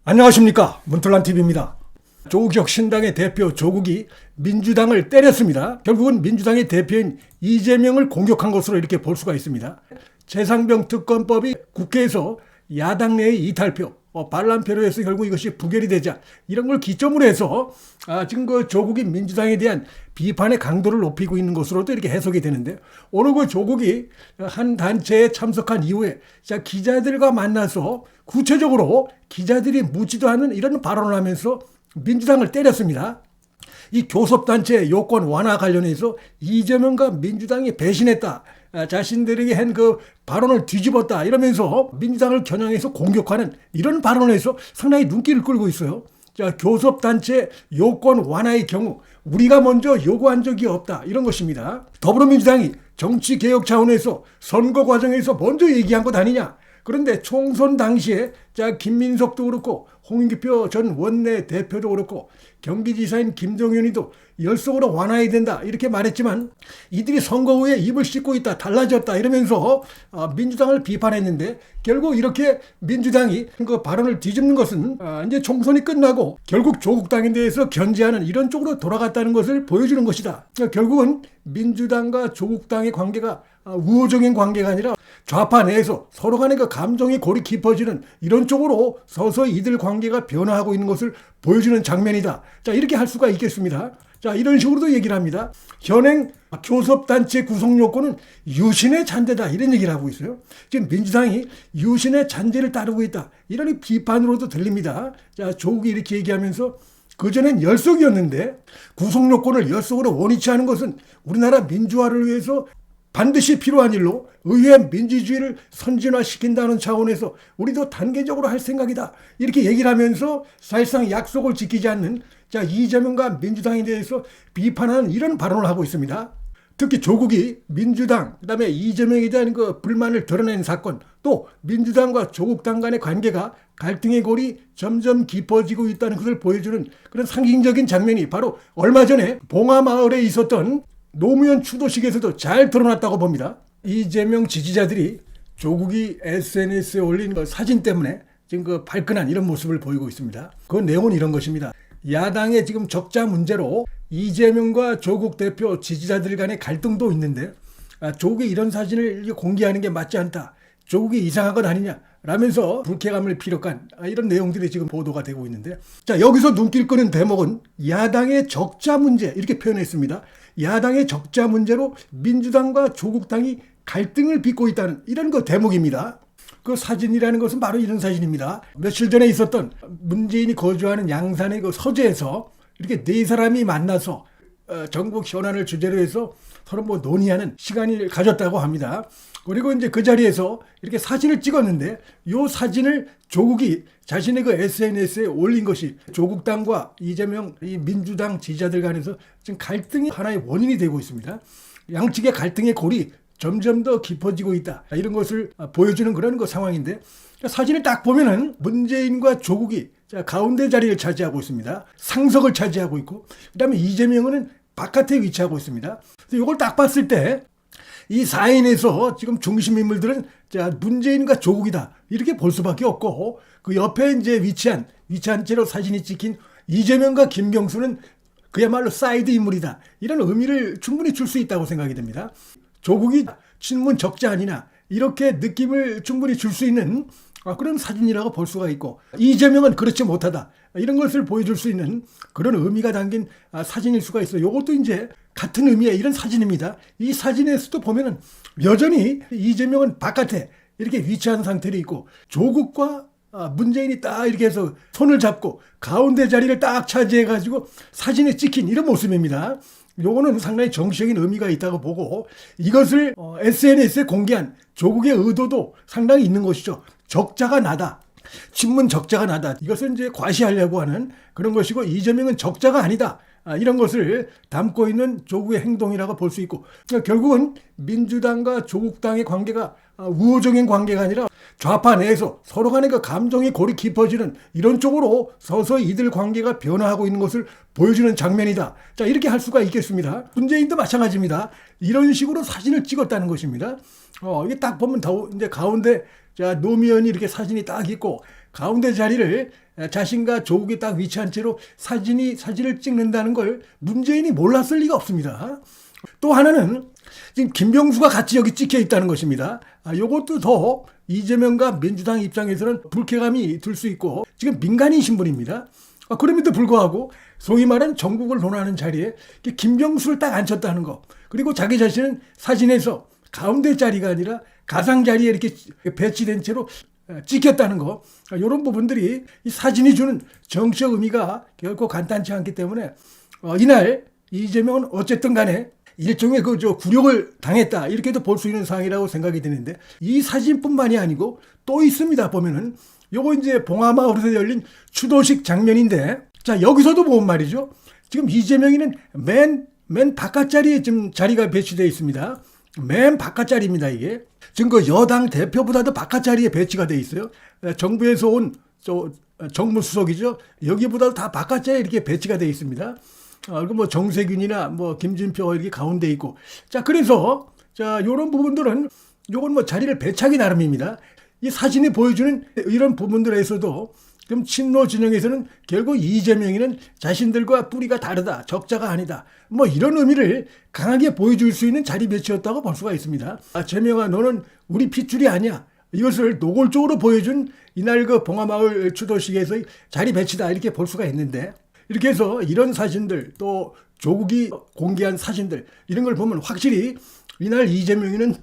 안녕하십니까, 문틀란TV입니다. 조국 신당의 대표 조국이 민주당을 때렸습니다. 결국은 민주당의 대표인 이재명을 공격한 것으로 이렇게 볼 수가 있습니다. 최상병 특검법이 국회에서 야당 내의 이탈표, 반란표로 해서 결국 이것이 부결이 되자 이런 걸 기점으로 해서 지금 그 조국이 민주당에 대한 비판의 강도를 높이고 있는 것으로도 이렇게 해석이 되는데, 오늘 그 조국이 한 단체에 참석한 이후에 기자들과 만나서 구체적으로 기자들이 묻지도 않은 이런 발언을 하면서 민주당을 때렸습니다. 이 교섭단체 요건 완화 관련해서 이재명과 민주당이 배신했다, 자신들에게 한 그 발언을 뒤집었다 이러면서 민주당을 겨냥해서 공격하는 이런 발언을 해서 상당히 눈길을 끌고 있어요. 자, 교섭단체 요건 완화의 경우 우리가 먼저 요구한 적이 없다, 이런 것입니다. 더불어민주당이 정치개혁 차원에서 선거 과정에서 먼저 얘기한 것 아니냐. 그런데 총선 당시에 김민석도 그렇고 홍익표 전 원내 대표도 그렇고 경기지사인 김동연이도 열성으로 완화해야 된다 이렇게 말했지만, 이들이 선거 후에 입을 씻고 있다, 달라졌다 이러면서 민주당을 비판했는데, 결국 이렇게 민주당이 그 발언을 뒤집는 것은 이제 총선이 끝나고 결국 조국당에 대해서 견제하는 이런 쪽으로 돌아갔다는 것을 보여주는 것이다. 결국은 민주당과 조국당의 관계가 우호적인 관계가 아니라 좌파 내에서 서로 간의 그 감정이 골이 깊어지는 이런 쪽으로 서서히 이들 관계가 변화하고 있는 것을 보여주는 장면이다. 자, 이렇게 할 수가 있겠습니다. 자, 이런 식으로도 얘기를 합니다. 현행 교섭단체 구성 요건은 유신의 잔재다, 이런 얘기를 하고 있어요. 지금 민주당이 유신의 잔재를 따르고 있다, 이런 비판으로도 들립니다. 자, 조국이 이렇게 얘기하면서 그전엔 열석이었는데 구성 요건을 열석으로 원위치 하는 것은 우리나라 민주화를 위해서 반드시 필요한 일로 의회 민주주의를 선진화시킨다는 차원에서 우리도 단계적으로 할 생각이다, 이렇게 얘기를 하면서 사실상 약속을 지키지 않는 이재명과 민주당에 대해서 비판하는 이런 발언을 하고 있습니다. 특히 조국이 민주당, 그다음에 이재명에 대한 그 불만을 드러낸 사건, 또 민주당과 조국당 간의 관계가 갈등의 골이 점점 깊어지고 있다는 것을 보여주는 그런 상징적인 장면이 바로 얼마 전에 봉하마을에 있었던 노무현 추도식에서도 잘 드러났다고 봅니다. 이재명 지지자들이 조국이 SNS에 올린 그 사진 때문에 지금 그 발끈한 이런 모습을 보이고 있습니다. 그 내용은 이런 것입니다. 야당의 지금 적자 문제로 이재명과 조국 대표 지지자들 간의 갈등도 있는데, 조국이 이런 사진을 공개하는 게 맞지 않다, 조국이 이상한 것 아니냐 라면서 불쾌감을 피력한 이런 내용들이 지금 보도가 되고 있는데, 자, 여기서 눈길 끄는 대목은 야당의 적자 문제 이렇게 표현했습니다. 야당의 적자 문제로 민주당과 조국당이 갈등을 빚고 있다는 이런 그 대목입니다. 그 사진이라는 것은 바로 이런 사진입니다. 며칠 전에 있었던 문재인이 거주하는 양산의 그 서재에서 이렇게 네 사람이 만나서 전국 현안을 주제로 해서 서로 논의하는 시간을 가졌다고 합니다. 그리고 이제 그 자리에서 이렇게 사진을 찍었는데, 이 사진을 조국이 자신의 그 SNS에 올린 것이 조국당과 이재명 이 민주당 지지자들 간에서 지금 갈등이 하나의 원인이 되고 있습니다. 양측의 갈등의 골이 점점 더 깊어지고 있다, 이런 것을 보여주는 그런 그 상황인데, 사진을 딱 보면은 문재인과 조국이 가운데 자리를 차지하고 있습니다. 상석을 차지하고 있고, 그다음에 이재명은 바깥에 위치하고 있습니다. 그래서 이걸 딱 봤을 때 이 4인에서 지금 중심 인물들은 문재인과 조국이다, 이렇게 볼 수밖에 없고, 그 옆에 이제 위치한 채로 사진이 찍힌 이재명과 김경수는 그야말로 사이드 인물이다, 이런 의미를 충분히 줄 수 있다고 생각이 됩니다. 조국이 친문 적자 아니냐, 이렇게 느낌을 충분히 줄 수 있는 그런 사진이라고 볼 수가 있고, 이재명은 그렇지 못하다, 이런 것을 보여줄 수 있는 그런 의미가 담긴 사진일 수가 있어요. 이것도 이제 같은 의미의 이런 사진입니다. 이 사진에서도 보면은 여전히 이재명은 바깥에 이렇게 위치한 상태로 있고, 조국과 문재인이 딱 이렇게 해서 손을 잡고 가운데 자리를 딱 차지해가지고 사진에 찍힌 이런 모습입니다. 요거는 상당히 정치적인 의미가 있다고 보고, 이것을 SNS에 공개한 조국의 의도도 상당히 있는 것이죠. 적자가 나다, 친문 적자가 나다, 이것은 이제 과시하려고 하는 그런 것이고, 이재명은 적자가 아니다, 이런 것을 담고 있는 조국의 행동이라고 볼 수 있고, 결국은 민주당과 조국당의 관계가 우호적인 관계가 아니라 좌파 내에서 서로 간의 그 감정이 골이 깊어지는 이런 쪽으로 서서히 이들 관계가 변화하고 있는 것을 보여주는 장면이다. 자, 이렇게 할 수가 있겠습니다. 문재인도 마찬가지입니다. 이런 식으로 사진을 찍었다는 것입니다. 이게 딱 보면 이제 가운데 노무현이 이렇게 사진이 딱 있고, 가운데 자리를 자신과 조국이 딱 위치한 채로 사진을 찍는다는 걸 문재인이 몰랐을 리가 없습니다. 또 하나는 지금 김병수가 같이 여기 찍혀 있다는 것입니다. 이것도 더 이재명과 민주당 입장에서는 불쾌감이 들 수 있고 지금 민간인 신분입니다. 그럼에도 불구하고 소위 말하는 전국을 논하는 자리에 김병수를 딱 앉혔다는 거, 그리고 자기 자신은 사진에서 가운데 자리가 아니라 가상 자리에 이렇게 배치된 채로 찍혔다는 거, 이런 부분들이 이 사진이 주는 정치적 의미가 결코 간단치 않기 때문에 이날 이재명은 어쨌든 간에 일종의 굴욕을 당했다, 이렇게도 볼 수 있는 상황이라고 생각이 드는데, 이 사진뿐만이 아니고 또 있습니다. 보면은 요거 이제 봉화마을에서 열린 추도식 장면인데, 자, 여기서도 보면 말이죠, 지금 이재명이는 맨 바깥 자리에 지금 자리가 배치되어 있습니다. 맨 바깥 자리입니다. 이게 지금 그 여당 대표보다도 바깥 자리에 배치가 되어 있어요. 정부에서 온 정무수석이죠. 여기보다도 다 바깥 자리에 이렇게 배치가 되어 있습니다. 그리고 뭐 정세균이나 뭐 김진표가 이렇게 가운데 있고, 자, 그래서 요런 부분들은 요건 뭐 자리를 배치하기 나름입니다. 이 사진이 보여주는 이런 부분들에서도 그럼 친노 진영에서는 결국 이재명이는 자신들과 뿌리가 다르다, 적자가 아니다, 뭐 이런 의미를 강하게 보여줄 수 있는 자리 배치였다고 볼 수가 있습니다. 재명아, 너는 우리 핏줄이 아니야, 이것을 노골적으로 보여준 이날 그 봉화마을 추도식에서의 자리 배치다, 이렇게 볼 수가 있는데, 이렇게 해서 이런 사진들, 또 조국이 공개한 사진들, 이런 걸 보면 확실히 이날 이재명이는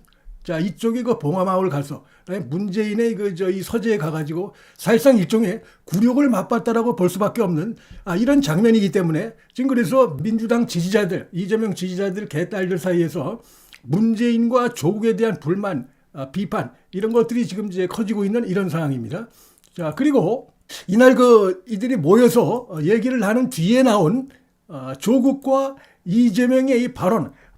이쪽에 그 봉화마을 가서 문재인의 이 서재에 가가지고 사실상 일종의 굴욕을 맛봤다라고 볼 수밖에 없는 이런 장면이기 때문에, 지금 그래서 민주당 지지자들, 이재명 지지자들 개딸들 사이에서 문재인과 조국에 대한 불만, 비판, 이런 것들이 지금 이제 커지고 있는 이런 상황입니다. 자, 그리고 이날 이들이 모여서 얘기를 하는 뒤에 나온 조국과 이재명의 이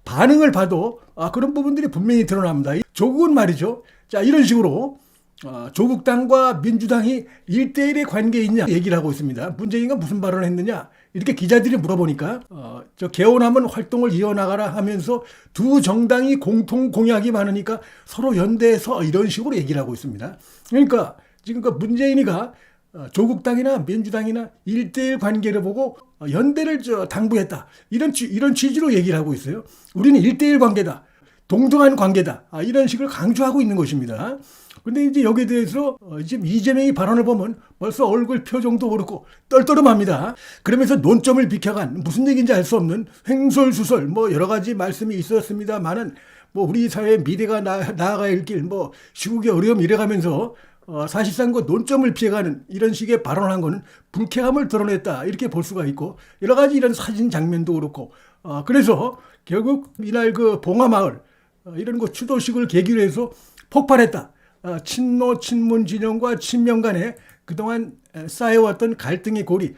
반응을 봐도 그런 부분들이 분명히 드러납니다. 조국은 말이죠, 자, 이런 식으로 조국당과 민주당이 1대1의 관계에 있냐 얘기를 하고 있습니다. 문재인가 무슨 발언을 했느냐, 이렇게 기자들이 물어보니까 개헌하면 활동을 이어나가라 하면서 두 정당이 공통 공약이 많으니까 서로 연대해서 이런 식으로 얘기를 하고 있습니다. 그러니까 지금 문재인이가 조국당이나 민주당이나 1대1 관계를 보고 연대를 당부했다, 이런 취지로 얘기를 하고 있어요. 우리는 1대1 관계다, 동등한 관계다, 이런 식을 강조하고 있는 것입니다. 근데 이제 여기에 대해서 지금 이재명이 발언을 보면 벌써 얼굴 표정도 그렇고 떨떠름합니다. 그러면서 논점을 비켜간 무슨 얘기인지 알 수 없는 횡설수설 뭐 여러 가지 말씀이 있었습니다만은, 뭐 우리 사회의 미래가 나아갈 길, 뭐 시국의 어려움 이래가면서 사실상 논점을 피해가는 이런 식의 발언한 거는 불쾌함을 드러냈다, 이렇게 볼 수가 있고, 여러 가지 이런 사진 장면도 그렇고, 그래서 결국 이날 봉화마을 이런 추도식을 계기로 해서 폭발했다. 친노 친문 진영과 친명 간에 그동안 쌓여왔던 갈등의 골이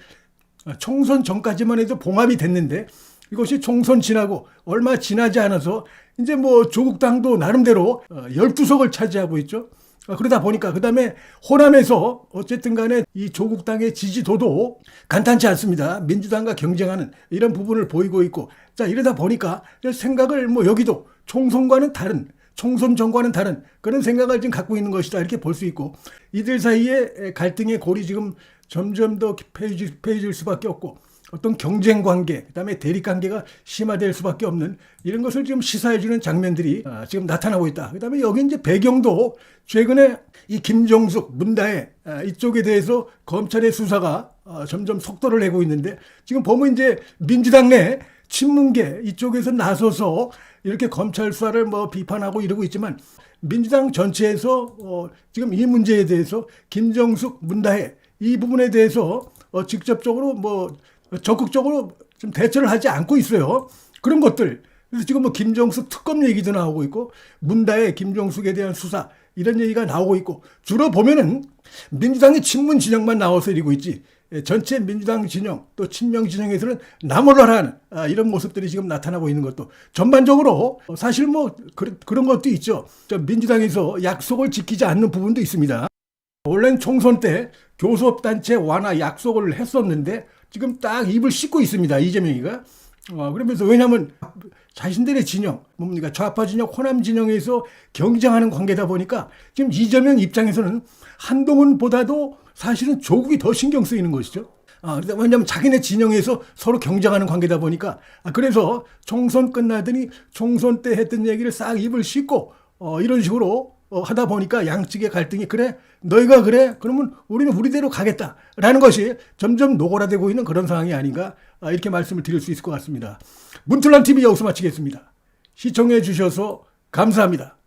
총선 전까지만 해도 봉합이 됐는데, 이것이 총선 지나고 얼마 지나지 않아서 이제 뭐 조국당도 나름대로 12석을 차지하고 있죠. 그러다 보니까 그다음에 호남에서 어쨌든 간에 이 조국당의 지지도도 간단치 않습니다. 민주당과 경쟁하는 이런 부분을 보이고 있고, 자, 이러다 보니까 생각을 여기도 총선 전과는 다른 그런 생각을 지금 갖고 있는 것이다, 이렇게 볼 수 있고, 이들 사이에 갈등의 골이 지금 점점 더 깊어질 수밖에 없고, 어떤 경쟁 관계, 그다음에 대립 관계가 심화될 수밖에 없는 이런 것을 지금 시사해주는 장면들이 지금 나타나고 있다. 그다음에 여기 이제 배경도 최근에 이 김종숙, 문다혜 이쪽에 대해서 검찰의 수사가 점점 속도를 내고 있는데, 지금 보면 이제 민주당 내 친문계 이쪽에서 나서서 이렇게 검찰 수사를 비판하고 이러고 있지만, 민주당 전체에서 지금 이 문제에 대해서 김종숙, 문다혜 이 부분에 대해서 직접적으로 적극적으로 좀 대처를 하지 않고 있어요. 그런 것들. 그래서 지금 김정숙 특검 얘기도 나오고 있고, 문다혜, 김정숙에 대한 수사 이런 얘기가 나오고 있고, 주로 보면은 민주당의 친문 진영만 나와서 이러고 있지, 전체 민주당 진영 또 친명 진영에서는 나몰라라는 이런 모습들이 지금 나타나고 있는 것도 전반적으로 사실 그런 것도 있죠. 민주당에서 약속을 지키지 않는 부분도 있습니다. 원래는 총선 때 교섭단체 완화 약속을 했었는데 지금 딱 입을 씻고 있습니다, 이재명이가. 그러면서, 왜냐하면 자신들의 진영, 좌파 진영, 호남 진영에서 경쟁하는 관계다 보니까 지금 이재명 입장에서는 한동훈보다도 사실은 조국이 더 신경 쓰이는 것이죠. 왜냐하면 자기네 진영에서 서로 경쟁하는 관계다 보니까. 그래서 총선 끝나더니 총선 때 했던 얘기를 싹 입을 씻고 이런 식으로 하다 보니까 양측의 갈등이 그래 너희가 그래 그러면 우리는 우리대로 가겠다라는 것이 점점 노골화되고 있는 그런 상황이 아닌가 이렇게 말씀을 드릴 수 있을 것 같습니다. 문틀란 TV 여기서 마치겠습니다. 시청해 주셔서 감사합니다.